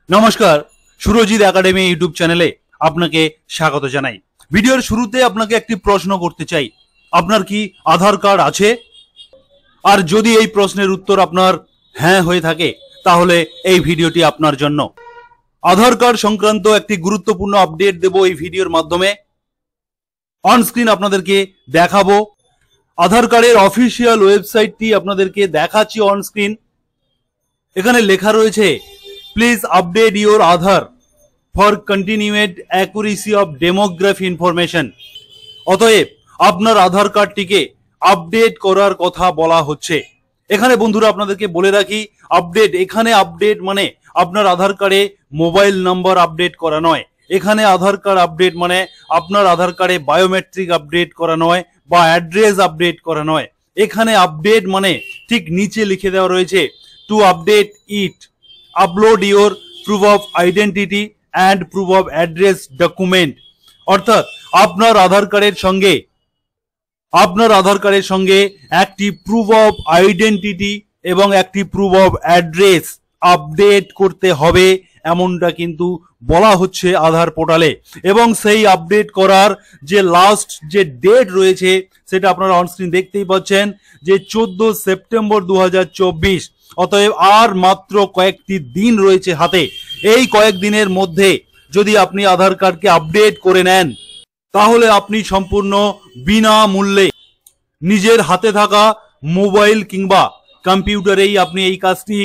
নমস্কার, Surajit academy YouTube চ্যানেলে আপনাকে স্বাগত জানাই। ভিডিওর শুরুতে আপনাকে একটি প্রশ্ন করতে চাই, আপনার কি আধার কার্ড আছে? আর যদি এই প্রশ্নের উত্তর আপনার হ্যাঁ হয়ে থাকে তাহলে এই ভিডিওটি আপনার জন্য। আধার কার্ড সংক্রান্ত একটি গুরুত্বপূর্ণ আপডেট দেব এই ভিডিওর মাধ্যমে। অন স্ক্রিন আপনাদেরকে দেখাবো। আধার কার্ডের অফিসিয়াল ওয়েবসাইটটি আপনাদেরকে দেখাচ্ছি অন স্ক্রিন। এখানে লেখা রয়েছে, please update your Aadhaar for continued accuracy of demography information. অতএব আপনার আধার কার্ডটিকে আপডেট করার কথা বলা হচ্ছে। এখানে বন্ধুরা আপনাদেরকে বলে রাখি, এখানে আপডেট মানে আপনার আধার কার্ডে মোবাইল নাম্বার আপডেট করা নয়। এখানে আধার কার্ড আপডেট মানে আপনার আধার কার্ডে বায়োমেট্রিক আপডেট করা নয় বা অ্যাড্রেস আপডেট করা নয়। এখানে আপডেট মানে ঠিক নিচে লিখে দেওয়া রয়েছে, to update it upload your proof of identity and proof of address document. অর্থাৎ আপনার আধার কার্ডের সঙ্গে একটি প্রুফ অফ আইডেন্টিটি এবং একটি প্রুফ অফ অ্যাড্রেস আপডেট করতে হবে, এমনটা কিন্তু বলা হচ্ছে আধার পোর্টালে। এবং সেই আপডেট করার যে লাস্ট যে ডেট রয়েছে সেটা আপনারা অনস্ক্রিন দেখতেই পাচ্ছেন, যে 14 সেপ্টেম্বর 2024। অতএব আর মাত্র কয়েকটি দিন রয়েছে হাতে। এই কয়েকদিনের মধ্যে যদি আপনি আধার কার্ডকে আপডেট করে নেন তাহলে আপনি সম্পূর্ণ বিনামূল্যে নিজের হাতে থাকা মোবাইল কিংবা কম্পিউটারেই আপনি এই কাজটি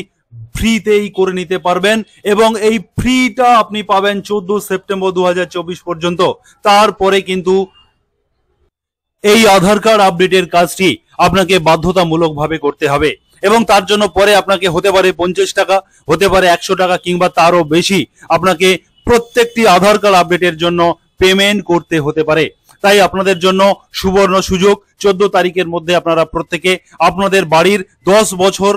ফ্রিতেই করে নিতে পারবেন। এবং এই ফ্রিটা আপনি পাবেন 14 সেপ্টেম্বর 2024 পর্যন্ত। তারপরে কিন্তু এই আধার কার্ড আপডেটের কাজটি আপনাকে বাধ্যতামূলকভাবে করতে হবে এবং তার জন্য পরে আপনাকে হতে পারে 50 টাকা, হতে পারে 100 টাকা কিংবা তারও বেশি আপনাকে প্রত্যেকটি আধার কার্ড আপডেটের জন্য পেমেন্ট করতে হতে পারে। তাই আপনাদের জন্য সুবর্ণ সুযোগ, 14 তারিখের মধ্যে আপনারা প্রত্যেকে আপনাদের বাড়ির 10 বছর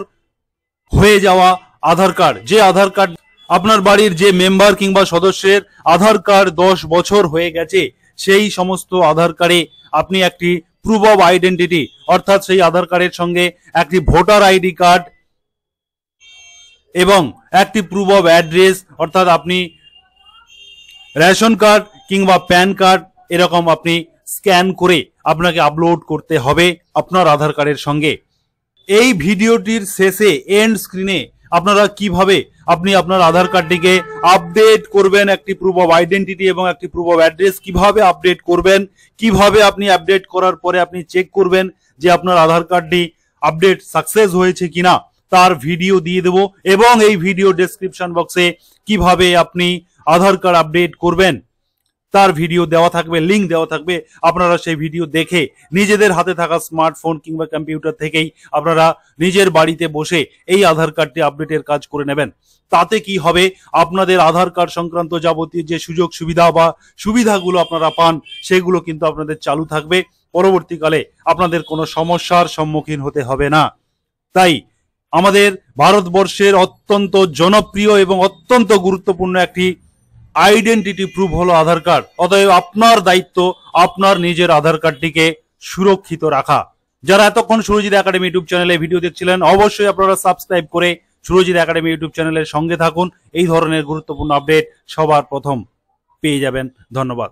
হয়ে যাওয়া আধার কার্ড, যে আধার কার্ড আপনার বাড়ির যে মেম্বার কিংবা সদস্যের আধার কার্ড 10 বছর হয়ে গেছে, সেই সমস্ত আধার কার্ডে আপনি একটি প্রুফ অফ আইডেন্টিটি অর্থাৎ সেই আধার কার্ডের সঙ্গে একটি ভোটার আইডি কার্ড এবং একটি প্রুফ অফ অ্যাড্রেস অর্থাৎ আপনি রেশন কার্ড কিংবা প্যান কার্ড এরকম আপনি স্ক্যান করে আপনাকে আপলোড করতে হবে আপনার আধার কার্ডের সঙ্গে। এই ভিডিওটির শেষে এন্ড স্ক্রিনে আপনারা কিভাবে আপনি আপনার আধার কার্ডটিকে আপডেট করবেন, একটি প্রুফ অফ আইডেন্টিটি এবং একটি প্রুফ অফ অ্যাড্রেস কিভাবে আপডেট করবেন, কিভাবে আপনি আপডেট করার পরে আপনি চেক করবেন যে আপনার আধার কার্ডটি আপডেট সাকসেস হয়েছে কিনা, তার ভিডিও দিয়ে দেব। এবং এই ভিডিও ডেসক্রিপশন বক্সে কিভাবে আপনি আধার কার্ড আপডেট করবেন তার ভিডিও দেওয়া থাকবে, লিঙ্ক দেওয়া থাকবে। আপনারা সেই ভিডিও দেখে নিজেদের হাতে থাকা স্মার্টফোন কিংবা কম্পিউটার থেকেই আপনারা নিজের বাড়িতে বসে এই আধার কার্ডটি আপডেটের কাজ করে নেবেন। তাতে কি হবে, আপনাদের আধার কার্ড সংক্রান্ত যাবতীয় যে সুযোগ সুবিধা বা সুবিধাগুলো আপনারা পান সেগুলো কিন্তু আপনাদের চালু থাকবে। পরবর্তীকালে আপনাদের কোনো সমস্যার সম্মুখীন হতে হবে না। তাই আমাদের ভারতবর্ষের অত্যন্ত জনপ্রিয় এবং অত্যন্ত গুরুত্বপূর্ণ একটি আইডেন্টিটি প্রুফ হলো আধার কার্ড। অতএব আপনার দায়িত্ব আপনার নিজের আধার কার্ডটিকে সুরক্ষিত রাখা। যারা এতক্ষণ সুরজিৎ একাডেমি ইউটিউব চ্যানেলে ভিডিও দেখছিলেন, অবশ্যই আপনারা সাবস্ক্রাইব করে সুরজিৎ একাডেমি ইউটিউব চ্যানেলের সঙ্গে থাকুন। এই ধরনের গুরুত্বপূর্ণ আপডেট সবার প্রথম পেয়ে যাবেন। ধন্যবাদ।